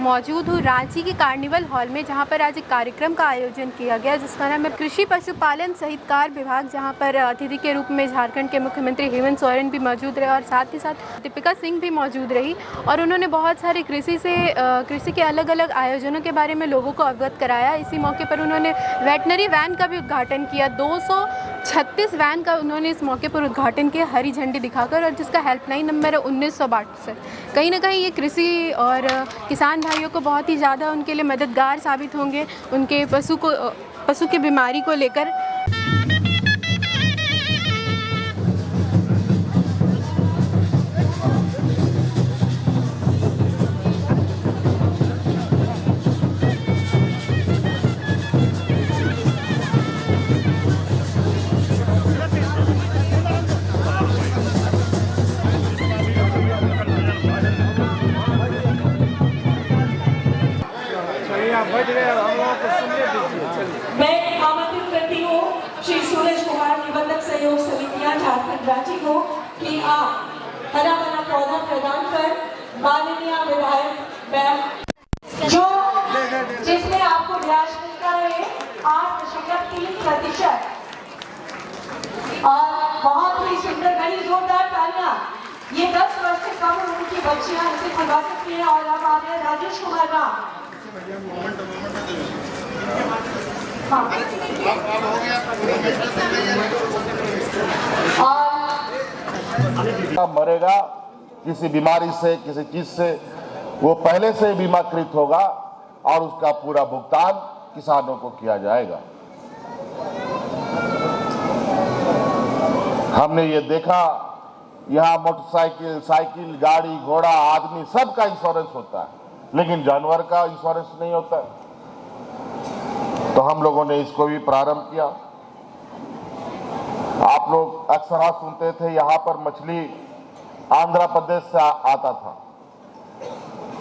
मौजूद हूँ रांची के कार्निवल हॉल में, जहाँ पर आज एक कार्यक्रम का आयोजन किया गया जिसका नाम है कृषि पशुपालन सहितकार विभाग, जहाँ पर अतिथि के रूप में झारखंड के मुख्यमंत्री हेमंत सोरेन भी मौजूद रहे और साथ ही साथ दीपिका सिंह भी मौजूद रही। और उन्होंने बहुत सारे कृषि के अलग अलग आयोजनों के बारे में लोगों को अवगत कराया। इसी मौके पर उन्होंने वेटनरी वैन का भी उद्घाटन किया। 236 वैन का उन्होंने इस मौके पर उद्घाटन किया हरी झंडी दिखाकर, और जिसका हेल्पलाइन नंबर है 1962। कहीं ना कहीं ये कृषि और किसान भाइयों को बहुत ही ज़्यादा उनके लिए मददगार साबित होंगे, उनके पशु की बीमारी को लेकर। मैं आमंत्रित करती हूँ श्री सूरज कुमार निबंधक सहयोग समितियां झारखंड रांची को कि आप हरा भरा पौधा प्रदान कर माननीय विधायक मैम जो जिसमें आपको ब्याज मिलता है 8.3% और बहुत ही सुंदर बड़ी जोरदार तालियां। ये 10 वर्ष से कम उम्र की बच्चियां इसे खुलवा सकती हैं। और अब आ गए राजेश कुमार का मरेगा किसी बीमारी से, किसी चीज से, वो पहले से बीमाकृत होगा और उसका पूरा भुगतान किसानों को किया जाएगा। हमने ये देखा, यहाँ मोटरसाइकिल, साइकिल, गाड़ी, घोड़ा, आदमी सबका इंश्योरेंस होता है, लेकिन जानवर का इंश्योरेंस नहीं होता है। तो हम लोगों ने इसको भी प्रारंभ किया। आप लोग अक्सर सुनते थे यहाँ पर मछली आंध्र प्रदेश से आता था,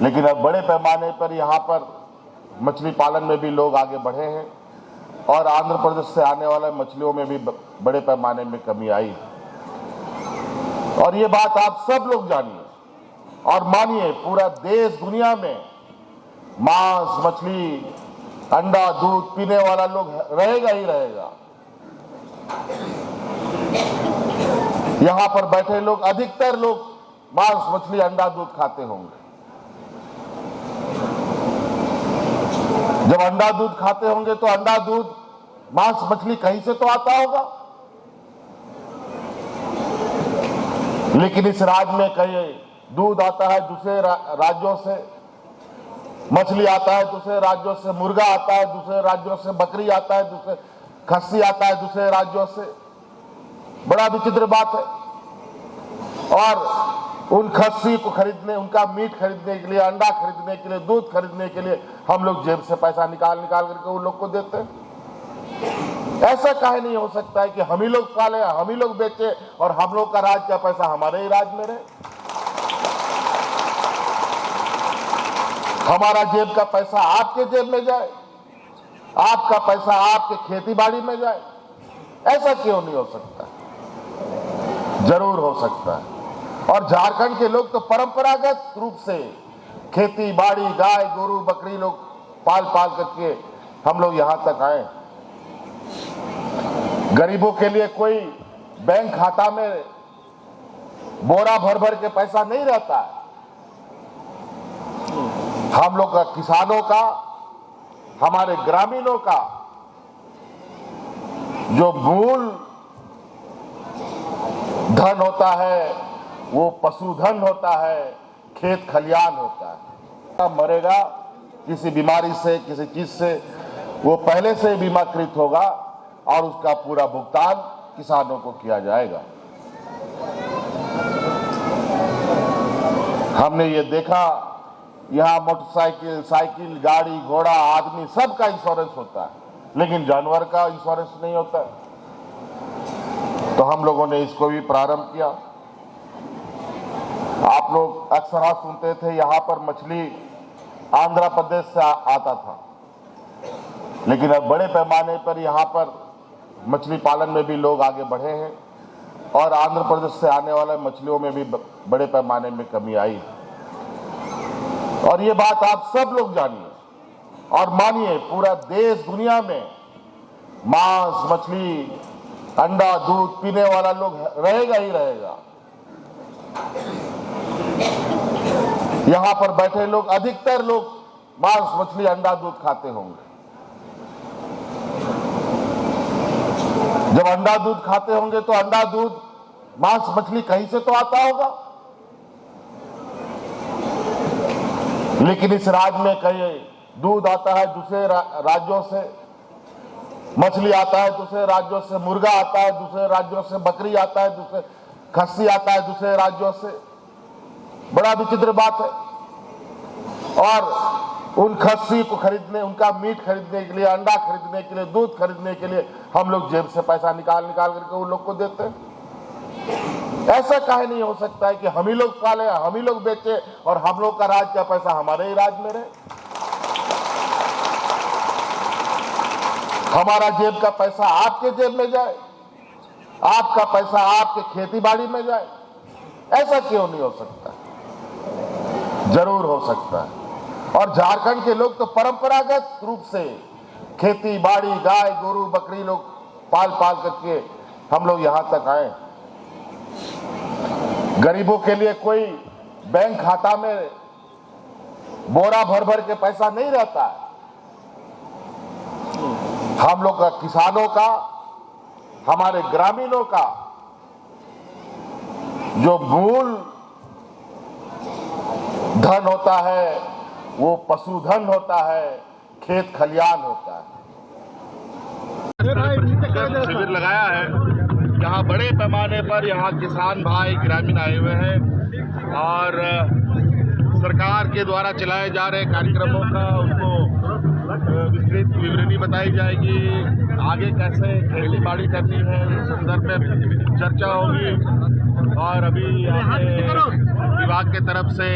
लेकिन अब बड़े पैमाने पर यहाँ पर मछली पालन में भी लोग आगे बढ़े हैं और आंध्र प्रदेश से आने वाले मछलियों में भी बड़े पैमाने में कमी आई। और ये बात आप सब लोग जानिए और मानिए, पूरा देश दुनिया में मांस, मछली, अंडा, दूध पीने वाला लोग रहेगा ही रहेगा। यहां पर बैठे लोग, अधिकतर लोग मांस, मछली, अंडा, दूध खाते होंगे। जब अंडा दूध खाते होंगे तो अंडा, दूध, मांस, मछली कहीं से तो आता होगा। लेकिन इस राज्य में कहीं दूध आता है दूसरे राज्यों से, मछली आता है दूसरे राज्यों से, मुर्गा आता है दूसरे राज्यों से, बकरी आता है दूसरे, खस्सी आता है दूसरे राज्यों से। बड़ा विचित्र बात है। और उन खस्सी को खरीदने, उनका मीट खरीदने के लिए, अंडा खरीदने के लिए, दूध खरीदने के लिए हम लोग जेब से पैसा निकाल करके उन लोग को देते हैं। ऐसा काहे नहीं हो सकता है कि हम ही लोग पाले, हम ही लोग बेचे और हम लोग का राज का पैसा हमारे ही राज में रहे। हमारा जेब का पैसा आपके जेब में जाए, आपका पैसा आपके खेती बाड़ी में जाए। ऐसा क्यों नहीं हो सकता? जरूर हो सकता है। और झारखंड के लोग तो परंपरागत रूप से खेती बाड़ी, गाय गोरू बकरी लोग पाल करके हम लोग यहां तक आए। गरीबों के लिए कोई बैंक खाता में बोरा भर के पैसा नहीं रहता है। हम लोग का, किसानों का, हमारे ग्रामीणों का जो मूल धन होता है वो पशुधन होता है, खेत खलियान होता है। मरेगा किसी बीमारी से, किसी चीज से, वो पहले से बीमाकृत होगा और उसका पूरा भुगतान किसानों को किया जाएगा। हमने ये देखा, यहाँ मोटरसाइकिल, साइकिल, गाड़ी, घोड़ा, आदमी सबका इंश्योरेंस होता है, लेकिन जानवर का इंश्योरेंस नहीं होता है। तो हम लोगों ने इसको भी प्रारंभ किया। आप लोग अक्सर सुनते थे यहाँ पर मछली आंध्र प्रदेश से आता था, लेकिन अब बड़े पैमाने पर यहाँ पर मछली पालन में भी लोग आगे बढ़े हैं और आंध्र प्रदेश से आने वाले मछलियों में भी बड़े पैमाने में कमी आई। और ये बात आप सब लोग जानिए और मानिए, पूरा देश दुनिया में मांस, मछली, अंडा, दूध पीने वाला लोग रहेगा ही रहेगा। यहां पर बैठे लोग, अधिकतर लोग मांस, मछली, अंडा, दूध खाते होंगे। जब अंडा दूध खाते होंगे तो अंडा, दूध, मांस, मछली कहीं से तो आता होगा। लेकिन इस राज्य में कहीं दूध आता है दूसरे राज्यों से, मछली आता है दूसरे राज्यों से, मुर्गा आता है दूसरे राज्यों से, बकरी आता है दूसरे, खस्सी आता है दूसरे राज्यों से। बड़ा विचित्र बात है। और उन खस्सी को खरीदने, उनका मीट खरीदने के लिए, अंडा खरीदने के लिए, दूध खरीदने के लिए हम लोग जेब से पैसा निकाल करके उन लोग को देते हैं। ऐसा काहे नहीं हो सकता है कि हम ही लोग पाले, हम ही लोग बेचे और हम लोग का राज का पैसा हमारे ही राज में रहे। हमारा जेब का पैसा आपके जेब में जाए, आपका पैसा आपके खेती बाड़ी में जाए। ऐसा क्यों नहीं हो सकता? जरूर हो सकता है। और झारखंड के लोग तो परंपरागत रूप से खेती बाड़ी, गाय गोरू बकरी लोग पाल करके हम लोग यहां तक आए। गरीबों के लिए कोई बैंक खाता में बोरा भर के पैसा नहीं रहता है। हम लोग का, किसानों का, हमारे ग्रामीणों का जो मूल धन होता है वो पशुधन होता है, खेत खलियान होता है। शिविर लगाया है जहां बड़े पैमाने पर यहाँ किसान भाई ग्रामीण आए हुए हैं और सरकार के द्वारा चलाए जा रहे कार्यक्रमों का उनको विस्तृत विवरणी बताई जाएगी। आगे कैसे खेती बाड़ी करनी है इस संदर्भ में चर्चा होगी। और अभी विभाग के तरफ से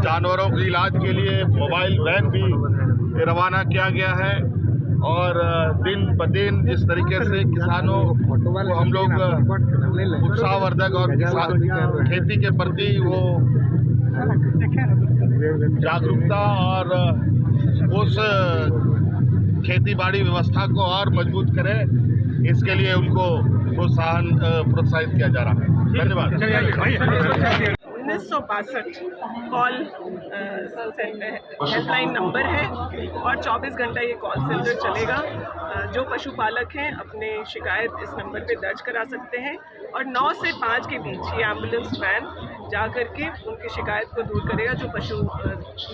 जानवरों के इलाज के लिए मोबाइल वैन भी रवाना किया गया है। और दिन ब दिन जिस तरीके से किसानों को हम लोग उत्साहवर्धक और खेती के प्रति वो जागरूकता और उस खेती बाड़ी व्यवस्था को और मजबूत करें, इसके लिए उनको प्रोत्साहित किया जा रहा है। धन्यवाद। 1962 कॉल हेल्पलाइन नंबर है और 24 घंटा ये कॉल सेंटर चलेगा। जो पशुपालक हैं अपने शिकायत इस नंबर पे दर्ज करा सकते हैं और 9 से 5 के बीच ये एम्बुलेंस वैन जा करके उनकी शिकायत को दूर करेगा। जो पशु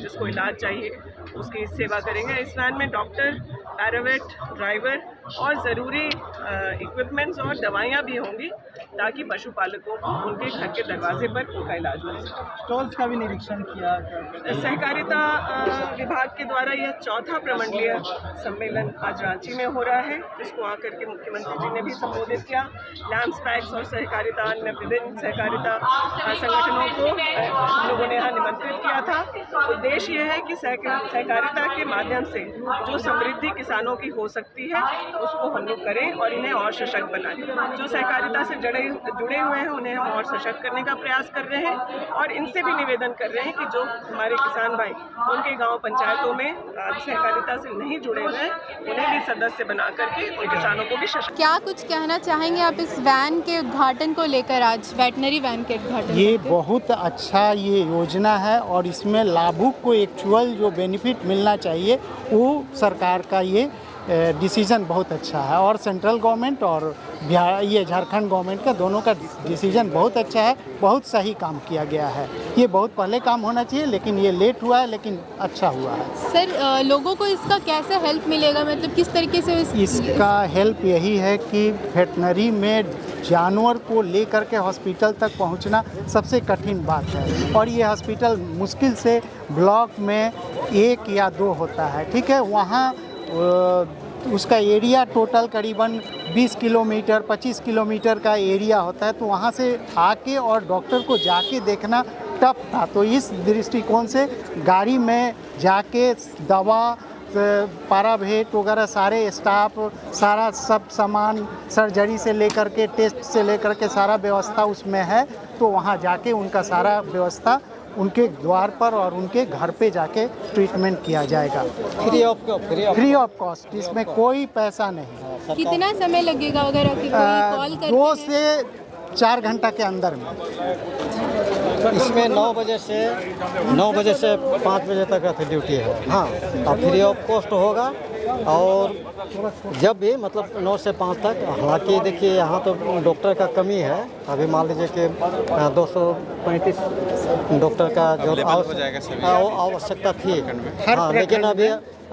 जिसको इलाज चाहिए उसकी सेवा करेंगे। इस वैन में डॉक्टर, पैरावेट, ड्राइवर और ज़रूरी इक्विपमेंट्स और दवाइयाँ भी होंगी ताकि पशुपालकों को उनके घर के दरवाजे पर उनका इलाज मिल सके। स्टॉल्स का भी निरीक्षण किया। सहकारिता विभाग के द्वारा यह चौथा प्रमंडलीय सम्मेलन आज रांची में हो रहा है, जिसको आकर के मुख्यमंत्री जी ने भी संबोधित किया। लैम्स पैक्स और सहकारिता, अन्य विभिन्न सहकारिता संगठनों को हम लोगों ने यहाँ निमंत्रित किया था। उद्देश्य यह है कि सहकारिता के माध्यम से जो समृद्धि किसानों की हो सकती है उसको हम लोग करें और इन्हें और सशक्त बनाएं। जो सहकारिता से जुड़े हुए हैं उन्हें हम और सशक्त करने का प्रयास कर रहे हैं और इनसे भी निवेदन कर रहे हैं कि जो हमारे किसान भाई उनके गांव पंचायतों में सहकारिता से नहीं जुड़े हुए हैं उन्हें भी सदस्य बना करके उन किसानों को भी सशक्त। क्या कुछ कहना चाहेंगे आप इस वैन के उद्घाटन को लेकर, आज वेटनरी वैन के उद्घाटन? ये बहुत अच्छा ये योजना है और इसमें लाभुक को एक्चुअल जो बेनिफिट मिलना चाहिए वो सरकार का ये डिसीज़न बहुत अच्छा है। और सेंट्रल गवर्नमेंट और ये झारखंड गवर्नमेंट का दोनों का डिसीज़न बहुत अच्छा है। बहुत सही काम किया गया है। ये बहुत पहले काम होना चाहिए लेकिन ये लेट हुआ है, लेकिन अच्छा हुआ है। सर, लोगों को इसका कैसे हेल्प मिलेगा, मतलब किस तरीके से इसका हेल्प यही है कि वेटनरी में जानवर को लेकर के हॉस्पिटल तक पहुंचना सबसे कठिन बात है और ये हॉस्पिटल मुश्किल से ब्लॉक में 1 या 2 होता है। ठीक है, वहाँ उसका एरिया टोटल करीबन 20 किलोमीटर 25 किलोमीटर का एरिया होता है, तो वहाँ से आके और डॉक्टर को जाके देखना टफ था। तो इस दृष्टिकोण से गाड़ी में जाके दवा, पैरावेट वगैरह सारे स्टाफ, सारा सब सामान, सर्जरी से लेकर के टेस्ट से लेकर के सारा व्यवस्था उसमें है। तो वहाँ जाके उनका सारा व्यवस्था उनके द्वार पर और उनके घर पे जाके ट्रीटमेंट किया जाएगा फ्री ऑफ कॉस्ट। इसमें कोई पैसा नहीं। कितना समय लगेगा अगर कोई कॉल करके 2 से 4 घंटा के अंदर में। इसमें 9 बजे से 5 बजे तक का ड्यूटी है। हाँ, अब फ्री ऑफ कॉस्ट होगा। और जब भी मतलब 9 से 5 तक, हालांकि देखिए यहाँ तो डॉक्टर का कमी है। अभी मान लीजिए कि 235 डॉक्टर का जो आवश्यकता थी, हाँ, लेकिन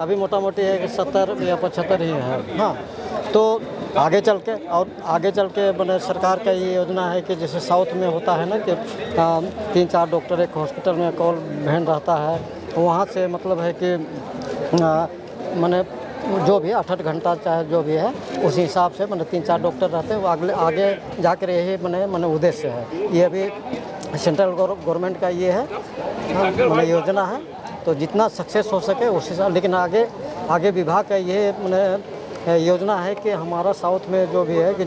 अभी मोटा मोटी है कि 70 या 75 ही है। हाँ, तो आगे चल के मैंने सरकार का ये योजना है कि जैसे साउथ में होता है ना कि 3-4 डॉक्टर एक हॉस्पिटल में कॉल वैन रहता है, वहाँ से मतलब है कि मैंने जो भी 8-8 घंटा चाहे जो भी है उस हिसाब से मैंने 3-4 डॉक्टर रहते हैं। वो आगे जाकर यही मैंने उद्देश्य है। ये अभी सेंट्रल गवर्नमेंट का ये है मैंने योजना है, तो जितना सक्सेस हो सके उस हिसाब। लेकिन आगे विभाग का ये मैंने योजना है कि हमारा साउथ में जो भी है कि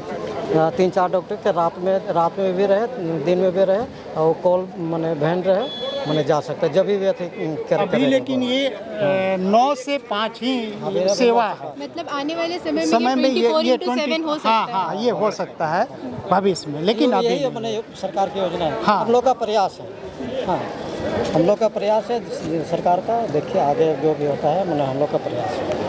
3-4 डॉक्टर के रात में भी रहे, दिन में भी रहे, और कॉल मैंने वैन रहे, मैंने जा सकता है जब भी अभी। लेकिन ये 9 से 5 ही सेवा है। मतलब आने वाले समय में ये 24/7 हो सकता है। हाँ, ये हो सकता है भविष्य में, लेकिन तो अभी यही मैंने सरकार की योजना है। हाँ। हम लोग का प्रयास है। हाँ, हम लोग का प्रयास है सरकार का। देखिए आगे जो भी होता है मैंने हम लोग का प्रयास है।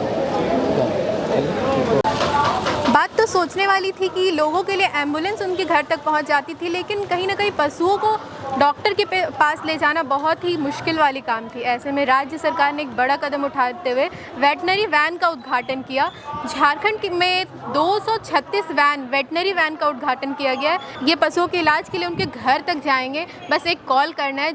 बात तो सोचने वाली थी कि लोगों के लिए एम्बुलेंस उनके घर तक पहुंच जाती थी, लेकिन कहीं ना कहीं पशुओं को डॉक्टर के पास ले जाना बहुत ही मुश्किल वाली काम थी। ऐसे में राज्य सरकार ने एक बड़ा कदम उठाते हुए वेटनरी वैन का उद्घाटन किया। झारखंड में 236 वेटनरी वैन का उद्घाटन किया गया है। ये पशुओं के इलाज के लिए उनके घर तक जाएंगे। बस एक कॉल करना है।